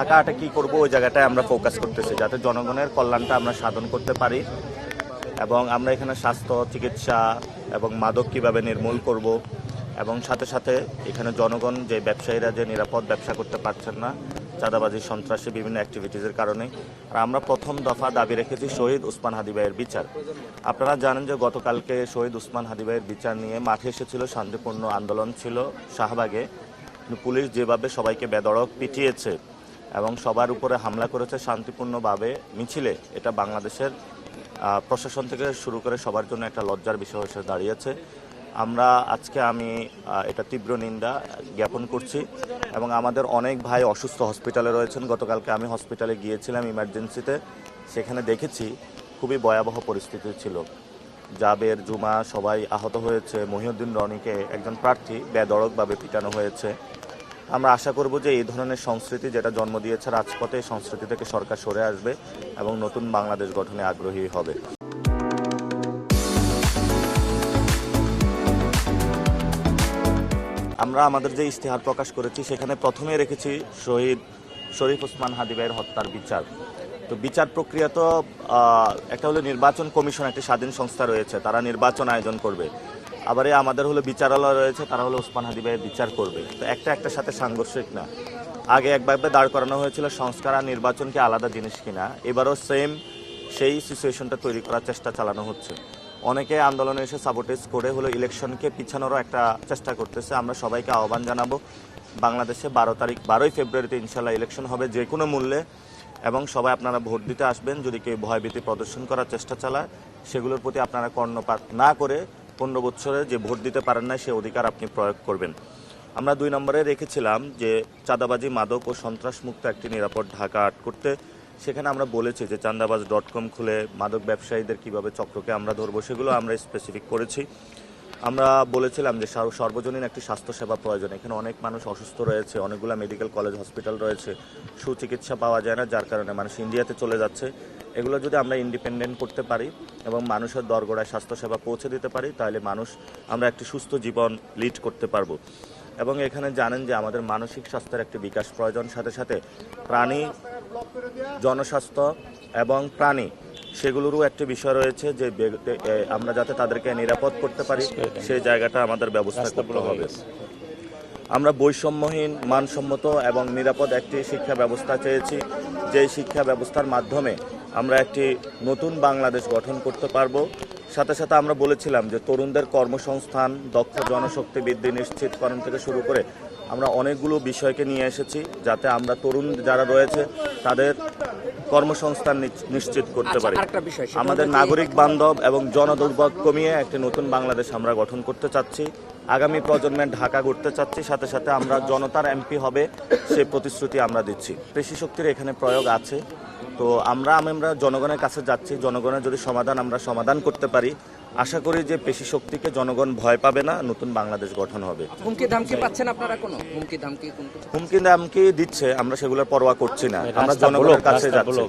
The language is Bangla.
ঢাকা আটে কী করবো ওই জায়গাটায় আমরা ফোকাস করতেছি, যাতে জনগণের কল্যাণটা আমরা সাধন করতে পারি। এবং আমরা এখানে স্বাস্থ্য, চিকিৎসা এবং মাদক কীভাবে নির্মূল করব, এবং সাথে সাথে এখানে জনগণ যে ব্যবসায়ীরা যে নিরাপদ ব্যবসা করতে পারছেন না চাঁদাবাজি, সন্ত্রাসী বিভিন্ন অ্যাক্টিভিটিসের কারণে। আর আমরা প্রথম দফা দাবি রেখেছি শহীদ ওসমান হাদি ভাইয়ের বিচার। আপনারা জানেন যে গতকালকে শহীদ ওসমান হাদি ভাইয়ের বিচার নিয়ে মাঠে এসেছিল, শান্তিপূর্ণ আন্দোলন ছিল শাহবাগে। পুলিশ যেভাবে সবাইকে বেধড়ক পিটিয়েছে এবং সবার উপরে হামলা করেছে শান্তিপূর্ণভাবে মিছিলে, এটা বাংলাদেশের প্রশাসন থেকে শুরু করে সবার জন্য একটা লজ্জার বিষয় হয়ে দাঁড়িয়েছে। আমি এটা তীব্র নিন্দা জ্ঞাপন করছি। এবং আমাদের অনেক ভাই অসুস্থ হসপিটালে রয়েছেন। গতকালকে আমি হসপিটালে গিয়েছিলাম ইমার্জেন্সিতে, সেখানে দেখেছি খুবই ভয়াবহ পরিস্থিতি ছিল। জাবের, জুমা সবাই আহত হয়েছে। মহিউদ্দিন রনিকে একজন প্রার্থী বেধড়কভাবে পিটানো হয়েছে। আমরা আশা করব যে এই ধরনের সংস্কৃতি যেটা জন্ম দিয়েছে রাজপথে, এই সংস্কৃতি থেকে সরকার সরে আসবে এবং নতুন বাংলাদেশ গঠনে আগ্রহী হবে। আমরা আমাদের যে ইশতেহার প্রকাশ করেছি সেখানে প্রথমে রেখেছি শহীদ শরীফ ওসমান হাদি ভাইয়ের হত্যার বিচার। তো বিচার প্রক্রিয়া তো একটা হলো নির্বাচন কমিশন, একটি স্বাধীন সংস্থা রয়েছে, তারা নির্বাচন আয়োজন করবে। আবার আমাদের হলো বিচারালয় রয়েছে, তারা হলো ওসমান হাদি ভাইয়ের বিচার করবে। তো একটার সাথে সাংঘর্ষিক না। আগে একভাবে দাঁড় করানো হয়েছিল সংস্কার আর নির্বাচন কি আলাদা জিনিস কিনা, এবারও সেই সিচুয়েশনটা তৈরি করার চেষ্টা চালানো হচ্ছে। অনেকে আন্দোলনে এসে সাবোটেজ করে হলো ইলেকশনকে পিছানোরও একটা চেষ্টা করতেছে। আমরা সবাইকে আহ্বান জানাবো, বাংলাদেশে 12ই ফেব্রুয়ারিতে ইনশাল্লাহ ইলেকশন হবে যে কোনো মূল্যে, এবং সবাই আপনারা ভোট দিতে আসবেন। যদি কেউ ভয়ভীতি প্রদর্শন করার চেষ্টা চালায় সেগুলোর প্রতি আপনারা কর্ণপাত না করে 15 বছরে যে ভোট দিতে পারেন না সে অধিকার আপনি প্রয়োগ করবেন। আমরা 2 নম্বরে রেখেছিলাম যে চাঁদাবাজি, মাদক ও সন্ত্রাসমুক্ত একটি নিরাপদ ঢাকা আট করতে। সেখানে আমরা বলেছি যে চাঁদাবাজ.com খুলে মাদক ব্যবসায়ীদের কিভাবে চক্রকে আমরা ধরবো সেগুলো আমরা স্পেসিফিক করেছি। আমরা বলেছিলাম যে সর্বজনীন একটি স্বাস্থ্যসেবা প্রয়োজন। এখানে অনেক মানুষ অসুস্থ রয়েছে, অনেকগুলো মেডিকেল কলেজ, হসপিটাল রয়েছে, সুচিকিৎসা পাওয়া যায় না, যার কারণে মানুষ ইন্ডিয়াতে চলে যাচ্ছে। এগুলো যদি আমরা ইন্ডিপেন্ডেন্ট করতে পারি এবং মানুষের দরগড়ায় স্বাস্থ্যসেবা পৌঁছে দিতে পারি, তাহলে আমরা একটি সুস্থ জীবন লিড করতে পারবো। এবং এখানে জানেন যে আমাদের মানসিক স্বাস্থ্যের একটি বিকাশ প্রয়োজন, সাথে সাথে প্রাণী, জনস্বাস্থ্য এবং প্রাণী সেগুলোরও একটি বিষয় রয়েছে যে আমরা যাতে তাদেরকে নিরাপদ করতে পারি সেই জায়গাটা আমাদের ব্যবস্থা করতে হবে। আমরা বৈষম্যহীন, মানসম্মত এবং নিরাপদ একটি শিক্ষা ব্যবস্থা চেয়েছি, যেই শিক্ষা ব্যবস্থার মাধ্যমে আমরা একটি নতুন বাংলাদেশ গঠন করতে পারবো। সাথে সাথে আমরা বলেছিলাম যে তরুণদের কর্মসংস্থান, দক্ষ জনশক্তি বৃদ্ধি নিশ্চিতকরণ থেকে শুরু করে আমরা অনেকগুলো বিষয়কে নিয়ে এসেছি, যাতে আমরা তরুণ যারা রয়েছে তাদের কর্মসংস্থান নিশ্চিত করতে পারি। আমাদের নাগরিক বান্ধব এবং জনদুর্ভোগ কমিয়ে একটি নতুন বাংলাদেশ আমরা গঠন করতে চাচ্ছি। আগামী প্রজন্মের ঢাকা গড়তে চাচ্ছি। সাথে সাথে আমরা জনতার এমপি হবে সেই প্রতিশ্রুতি আমরা দিচ্ছি। পেশি শক্তির এখানে প্রয়োগ আছে। তো আমরা জনগণের কাছে যাচ্ছি। জনগণের যদি আমরা সমাধান করতে পারি, আশা করি যে পেশি শক্তিকে জনগণ ভয় পাবে না, নতুন বাংলাদেশ গঠন হবে। হুমকি ধামকি পাচ্ছেন আপনারা? কোনো হুমকি ধামকি দিচ্ছে, আমরা সেগুলোর পরোয়া করছি না, আমরা জনগণের কাছে যাচ্ছি।